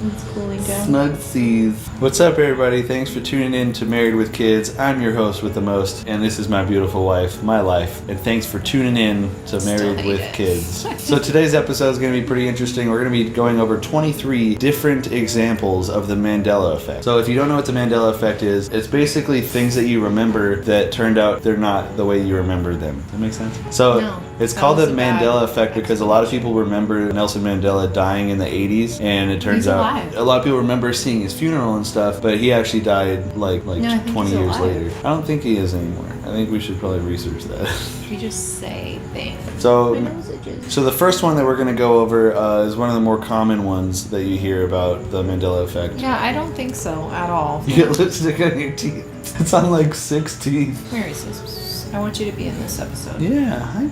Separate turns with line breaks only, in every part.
It's cooling down.
Snug seas. What's up, everybody? Thanks for tuning in to Married with Kids. I'm your host with the most, and this is my beautiful wife, my life. And thanks for tuning in to Married with Kids. So today's episode is going to be pretty interesting. We're going to be going over 23 different examples of the Mandela Effect. So if you don't know what the Mandela Effect is, it's basically things that you remember that turned out they're not the way you remember them. Does that make sense? So
no,
it's called the Mandela Effect because a lot of people remember Nelson Mandela dying in the 80s, and it turns out a lot of people remember seeing his funeral and stuff, but he actually died like 20 years later. I don't think he is anymore. I think we should probably research that.
You just say things.
So the first one that we're going to go over is one of the more common ones that you hear about the Mandela Effect.
Yeah, I don't think so at all.
You get lipstick on your teeth. It's on like 6 teeth.
Mary says, I want you to be in this episode.
Yeah.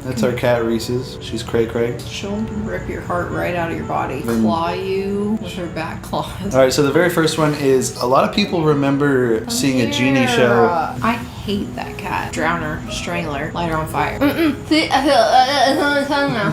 That's our cat Reese's. She's cray-cray.
She'll rip your heart right out of your body. Claw you with her back claws.
Alright, so the very first one is a lot of people remember seeing a genie show.
I hate that cat. Drown her, strangle her, light her on fire.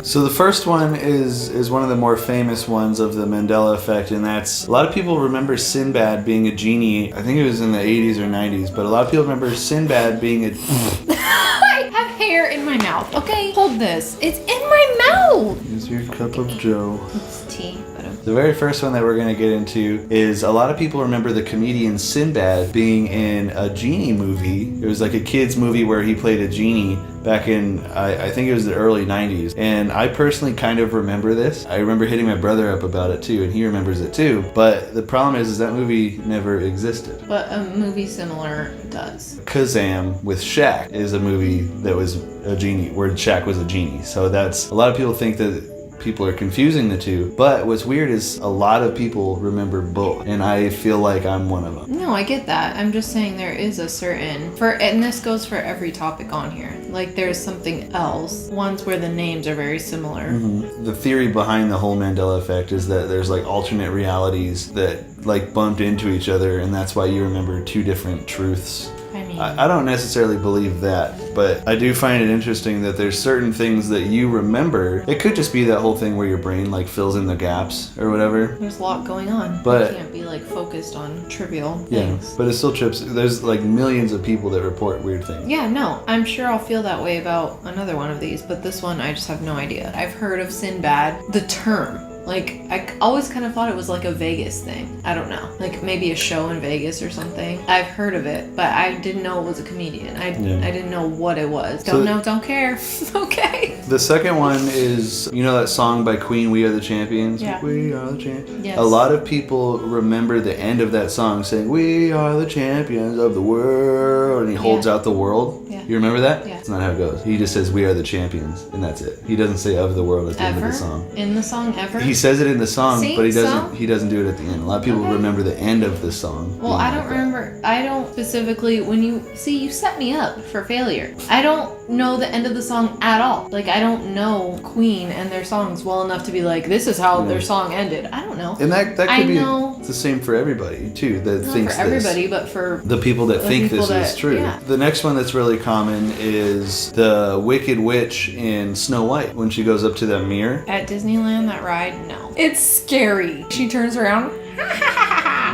So the first one is one of the more famous ones of the Mandela Effect, and that's a lot of people remember Sinbad being a genie. I think it was in the 80s or 90s, but a lot of people remember Sinbad being a
I have hair in my mouth. Okay, hold this. It's in my mouth.
Here's your cup of joe.
It's tea.
The very first one that we're going to get into is a lot of people remember the comedian Sinbad being in a genie movie. It was like a kid's movie where he played a genie back in, I think it was the early 90s. And I personally kind of remember this. I remember hitting my brother up about it too, and he remembers it too. But the problem is that movie never existed.
But a movie similar does.
Kazam with Shaq is a movie that was a genie, where Shaq was a genie. So that's, a lot of people think that people are confusing the two, but what's weird is a lot of people remember both, and I feel like I'm one of them.
No, I get that. I'm just saying there is a certain, and this goes for every topic on here. Like there's something else, ones where the names are very similar.
Mm-hmm. The theory behind the whole Mandela Effect is that there's like alternate realities that like bumped into each other, and that's why you remember two different truths. I don't necessarily believe that, but I do find it interesting that there's certain things that you remember. It could just be that whole thing where your brain like fills in the gaps or whatever.
There's a lot going on.
But
you can't be like focused on trivial things.
Yeah, but it still trips. There's like millions of people that report weird things.
Yeah, no, I'm sure I'll feel that way about another one of these, but this one I just have no idea. I've heard of Sinbad, the term. Like, I always kind of thought it was like a Vegas thing. I don't know. Like maybe a show in Vegas or something. I've heard of it, but I didn't know it was a comedian. I didn't know what it was. Don't know, don't care. Okay.
The second one is, you know that song by Queen, We Are the Champions?
Yeah.
We are the champions.
Yes.
A lot of people remember the end of that song saying, we are the champions of the world, and he holds out the world.
Yeah.
You remember that?
Yeah.
That's not how it goes. He just says, we are the champions, and that's it. He doesn't say of the world at the end of the song.
In the song ever?
He says it in the song,
See?
but he
So?
doesn't do it at the end. A lot of people remember the end of the song.
Well, I don't remember. I don't specifically, when you set me up for failure. I don't know the end of the song at all. Like, I don't know Queen and their songs well enough to be like, this is how their song ended. I don't know.
And that could be the same for everybody too. That
Not
thinks
for everybody,
this.
but for
the people that think this is true.
Yeah.
The next one that's really common is the Wicked Witch in Snow White when she goes up to the mirror.
At Disneyland, that ride, no. It's scary. She turns around.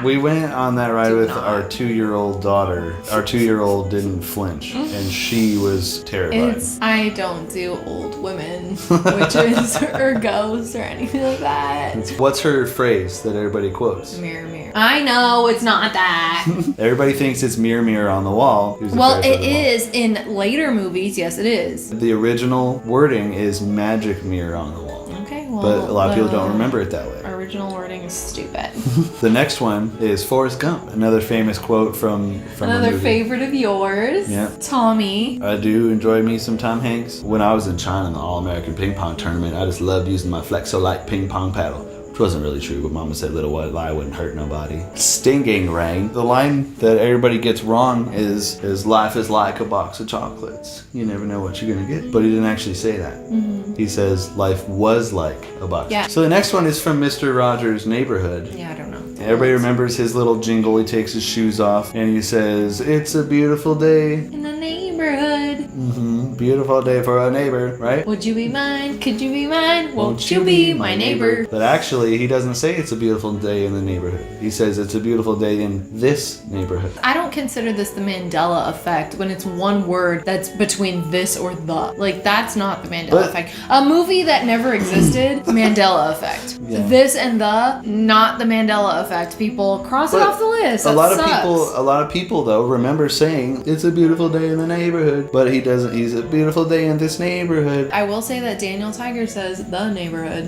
We went on that ride with our 2-year-old daughter. Our 2-year-old didn't flinch, and she was terrified.
I don't do old women, witches, or ghosts, or anything like that.
What's her phrase that everybody quotes?
Mirror, mirror. I know, it's not that.
Everybody thinks it's mirror, mirror on the wall.
Well, it is in later movies. Yes, it is.
The original wording is magic mirror on the wall.
Okay, well,
but a lot of people don't remember it that way.
Original wording is stupid.
The next one is Forrest Gump, another famous quote from
another favorite of yours.
Yeah.
Tommy.
I do enjoy me some Tom Hanks. When I was in China in the All-American Ping Pong Tournament, I just loved using my Flexo-Light ping pong paddle. Which wasn't really true, but Mama said little white lie wouldn't hurt nobody. Stinging Ring. The line that everybody gets wrong is life is like a box of chocolates. You never know what you're gonna get. But he didn't actually say that. Mm-hmm. He says life was like a box.
Yeah.
So the next one is from Mr. Rogers' Neighborhood.
Yeah, I don't know.
Everybody remembers his little jingle. He takes his shoes off and he says, "It's a beautiful day
in the neighborhood."
Mm-hmm. beautiful day for a neighbor, right?
Would you be mine? Could you be mine? Won't you be my neighbor?
But actually, he doesn't say it's a beautiful day in the neighborhood. He says it's a beautiful day in this neighborhood.
I don't consider this the Mandela effect when it's one word that's between this or the. Like, that's not the Mandela effect. A movie that never existed, Mandela effect.
Yeah.
This and the, not the Mandela effect. People, cross it off the list. That sucks.
A lot of people though remember saying it's a beautiful day in the neighborhood, but he doesn't. He's a beautiful day in this neighborhood.
I will say that Daniel Tiger says the neighborhood,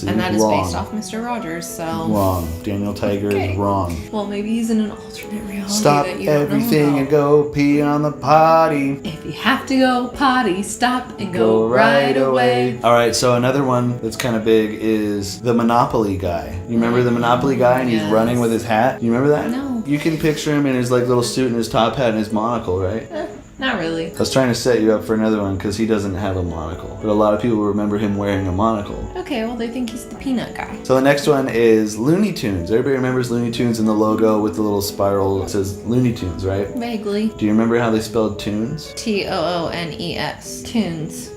and that is based off Mr. Rogers. So
wrong. Daniel Tiger is wrong.
Well, maybe he's in an alternate reality.
Stop
that you don't
everything
know
and go pee on the potty.
If you have to go potty, stop and go right away.
All right, so another one that's kind of big is the Monopoly guy. You remember the Monopoly guy, and he's running with his hat? You remember that?
No.
You can picture him in his like little suit and his top hat and his monocle, right?
Not really.
I was trying to set you up for another one because he doesn't have a monocle, but a lot of people remember him wearing a monocle.
Okay, well, they think he's the peanut guy.
So the next one is Looney Tunes. Everybody remembers Looney Tunes and the logo with the little spiral. It says Looney Tunes, right?
Vaguely.
Do you remember how they spelled tunes?
Toones. Tunes.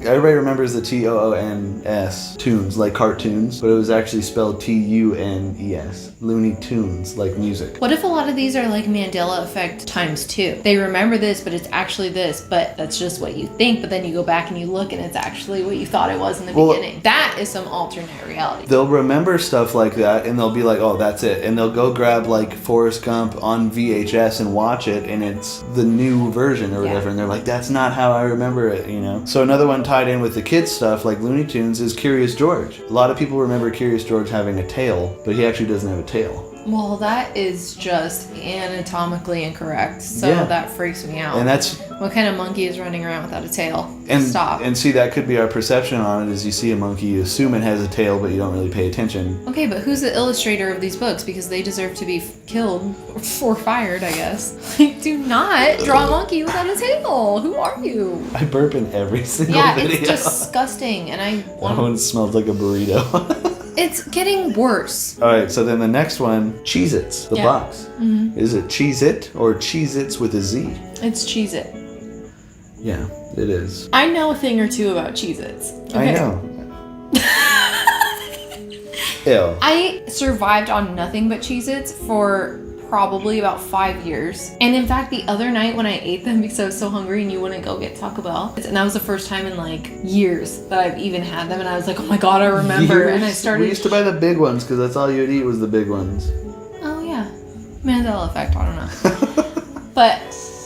Everybody remembers the Toons, tunes, like cartoons, but it was actually spelled Tunes, Looney Tunes, like music.
What if a lot of these are like Mandela Effect times 2? They remember this, but it's actually this, but that's just what you think, but then you go back and you look and it's actually what you thought it was in the beginning. That is some alternate reality.
They'll remember stuff like that and they'll be like, oh, that's it. And they'll go grab like Forrest Gump on VHS and watch it, and it's the new version or whatever, and they're like, that's not how I remember it, you know? So another one tied in with the kids stuff like Looney Tunes is Curious George. A lot of people remember Curious George having a tail, but he actually doesn't have a tail.
Well, that is just anatomically incorrect, so that freaks me out.
And that's
what kind of monkey is running around without a tail?
And
Stop.
And see, that could be our perception on it. Is you see a monkey, you assume it has a tail, but you don't really pay attention.
Okay, but who's the illustrator of these books? Because they deserve to be killed or fired, I guess. Like, do not draw a monkey without a tail. Who are you?
I burp in every single video.
Yeah, it's disgusting, and I want.
That one smells like a burrito.
It's getting worse.
All right, so then the next one, Cheez-Its, the box. Mm-hmm. Is it Cheez-It or Cheez-Its with a Z?
It's Cheez-It.
Yeah, it is.
I know a thing or two about Cheez-Its. Okay?
I know. Ew.
I survived on nothing but Cheez-Its for probably about 5 years. And in fact, the other night when I ate them because I was so hungry and you wouldn't go get Taco Bell, and that was the first time in like years that I've even had them, and I was like, oh my god, I remember.
Years?
And I started.
We used to buy the big ones because that's all you'd eat was the big ones.
Oh yeah, Mandela Effect. I don't know. But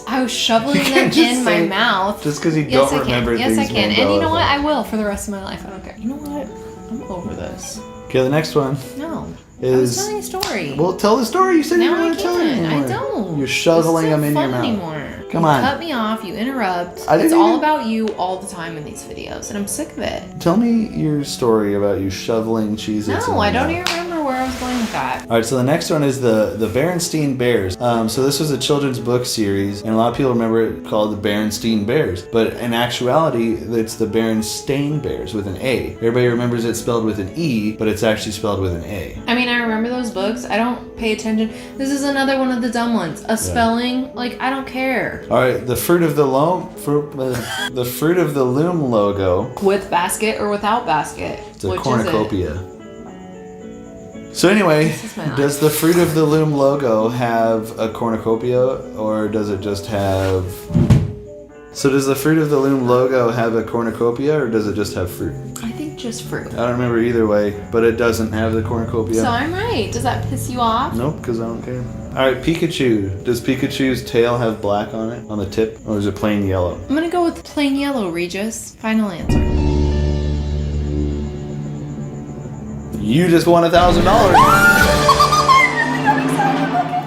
I was shoveling them in my mouth.
Just because you don't remember things.
Yes, I can.
Mandela
And you know what?
Effect.
I will for the rest of my life. I don't care. You know what? I'm over this.
Okay, the next one.
No.
I
was telling a story.
Well, tell the story. You said you
now
didn't want
I
to tell it
can't.
anymore.
I don't.
You're shoveling them in your mouth.
Anymore.
Come
you
on.
Cut me off. You interrupt.
I didn't
It's all
even-
about you all the time in these videos, and I'm sick of it.
Tell me your story about you shoveling Cheez-Its.
No, I don't even remember where I was going with that.
All right, so the next one is the Berenstain Bears. So this was a children's book series, and a lot of people remember it called the Berenstain Bears. But in actuality, it's the Berenstain Bears with an A. Everybody remembers it spelled with an E, but it's actually spelled with an A.
I mean, I remember those books. I don't pay attention. This is another one of the dumb ones. A spelling, like, I don't care.
All right, the Fruit of the Loom logo.
With basket or without basket?
It's a
Which
cornucopia. So anyway, does the Fruit of the Loom logo have a cornucopia, or does it just have... So does the Fruit of the Loom logo have a cornucopia, or does it just have fruit?
I think just fruit.
I don't remember either way, but it doesn't have the cornucopia.
So I'm right. Does that piss you off?
Nope, because I don't care. All right, Pikachu. Does Pikachu's tail have black on it, on the tip, or is it plain yellow?
I'm gonna go with plain yellow, Regis. Final answer.
You just won $1,000.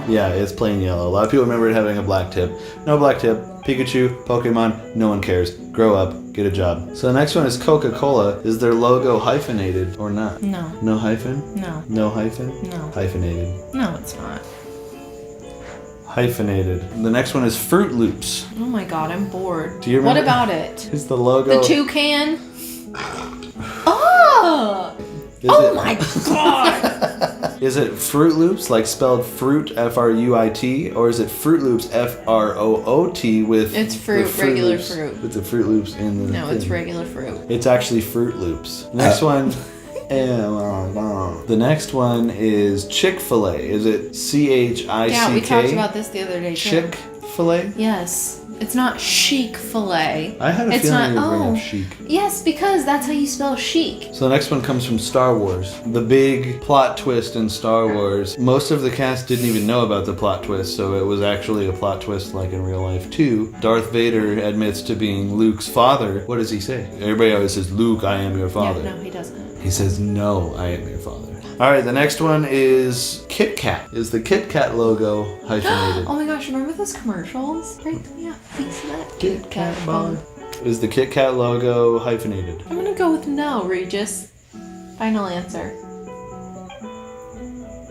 Yeah, it's plain yellow. A lot of people remember it having a black tip. No black tip. Pikachu, Pokemon, no one cares. Grow up, get a job. So the next one is Coca-Cola. Is their logo hyphenated or not?
No.
No hyphen?
No.
No hyphen?
No.
Hyphenated.
No, it's not.
Hyphenated. The next one is Fruit Loops.
Oh my god, I'm bored.
Do you remember?
What about it?
Is the logo...
The toucan? Oh!
Is
Oh
it-
my god!
Is it Fruit Loops, like spelled fruit, F-R-U-I-T, or is it Fruit Loops, F-R-O-O-T with
It's fruit,
the
regular
Loops,
fruit.
with the Fruit Loops in the
No,
thing?
it's regular fruit.
It's actually Fruit Loops. Next one. The next one is Chick-fil-A. Is it C-H-I-C-K?
Yeah, we talked about this the other day too.
Chick-fil-A?
Yes. It's not chic filet.
I had a
It's
feeling
not-
you were bringing
oh.
up chic.
Yes, because that's how you spell chic.
So the next one comes from Star Wars. The big plot twist in Star Wars. Most of the cast didn't even know about the plot twist, so it was actually a plot twist like in real life too. Darth Vader admits to being Luke's father. What does he say? Everybody always says, Luke, I am your father.
Yeah, no, he doesn't.
He says, no, I am your father. All right, the next one is Kit Kat. Is the Kit Kat logo hyphenated?
Oh my gosh, remember those commercials? Right? Yeah, piece of that
Kit Kat bar. Is the Kit Kat logo hyphenated?
I'm gonna go with no, Regis. Final answer.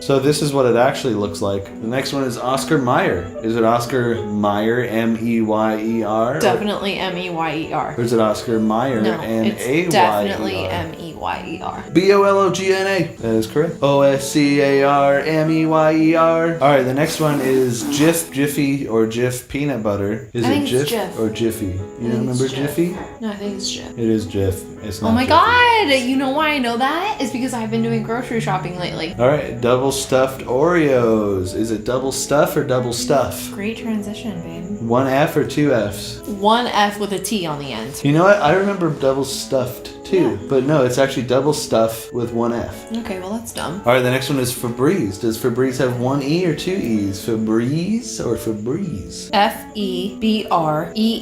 So this is what it actually looks like. The next one is Oscar Mayer. Is it Oscar Mayer, M-E-Y-E-R?
Definitely M-E-Y-E-R.
Or is it Oscar Mayer,
No,
M-A-Y-E-R?
it's definitely M-E-Y-E-R.
B-O-L-O-G-N-A. That is correct. O-S-C-A-R-M-E-Y-E-R. All right, the next one is Jif, Jiffy, or Jif peanut butter. Is
I
it
think
Jif,
it's Jif.
or Jiffy? You
think
don't remember
it's Jif.
Jiffy?
No, I think it's Jif.
It is Jif. It's not
Oh my
Jiffy.
god! You know why I know that? It's because I've been doing grocery shopping lately.
All right, double stuffed Oreos. Is it double stuff or double stuff?
Great transition, babe.
One F or two Fs?
One F with a T on the end.
You know what? I remember double stuffed too,
Yeah.
but no, it's actually double stuff with one F.
Okay, well that's dumb.
All right, the next one is Febreze. Does Febreze have one E or two E's? Febreze or Febreze?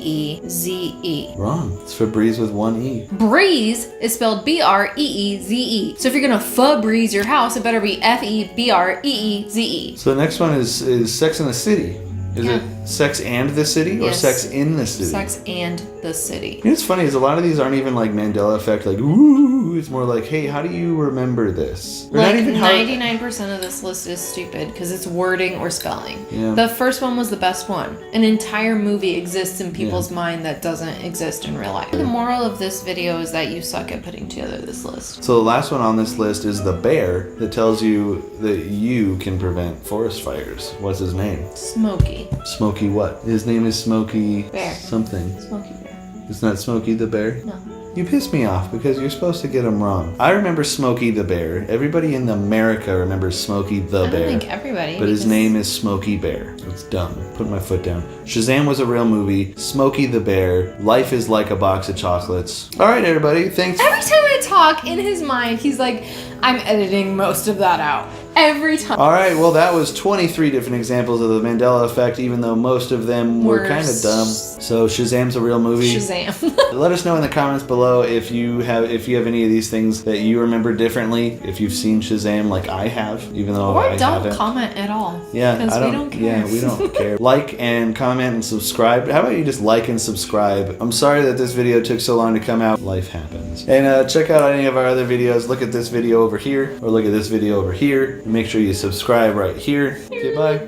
F-E-B-R-E-E-Z-E.
Wrong. It's Febreze with one E.
Breeze is spelled B-R-E-E-Z-E. So if you're gonna Febreze your house, it better be F-E-B-R-E-E-Z-E.
So the next one is Sex in the City. Is
Yeah.
it Sex and the City or
Yes.
Sex in the City?
Sex and the City.
You know what's funny is a lot of these aren't even like Mandela Effect, like, ooh, it's more like, hey, how do you remember this? Or
Like
not even how-
99% of this list is stupid because it's wording or spelling.
Yeah.
The first one was the best one. An entire movie exists in people's mind that doesn't exist in real life. The moral of this video is that you suck at putting together this list.
So the last one on this list is the bear that tells you that you can prevent forest fires. What's his name?
Smokey.
Smokey what? His name is Smokey
Bear.
something.
Smokey Bear.
It's not Smokey the Bear?
No.
You piss me off because you're supposed to get them wrong. I remember Smokey the Bear. Everybody in America remembers Smokey the
I don't
Bear.
think everybody.
But his
because-
name is Smokey Bear. It's dumb. Put my foot down. Shazam was a real movie. Smokey the Bear. Life is like a box of chocolates. All right, everybody. Thanks.
Every time I talk, in his mind, he's like, I'm editing most of that out. Every time.
All right. Well, that was 23 different examples of the Mandela Effect, even though most of them were kind of dumb. So Shazam's a real movie.
Shazam.
Let us know in the comments below if you have any of these things that you remember differently. If you've seen Shazam like I have, even though
Or
I
don't
haven't.
comment at all.
Yeah,
Because
I
we
don't.
don't care.
Yeah, we don't care. Like and comment and subscribe. How about you just like and subscribe? I'm sorry that this video took so long to come out. Life happens. And check out any of our other videos. Look at this video over here, or look at this video over here. And make sure you subscribe right here. Okay, bye.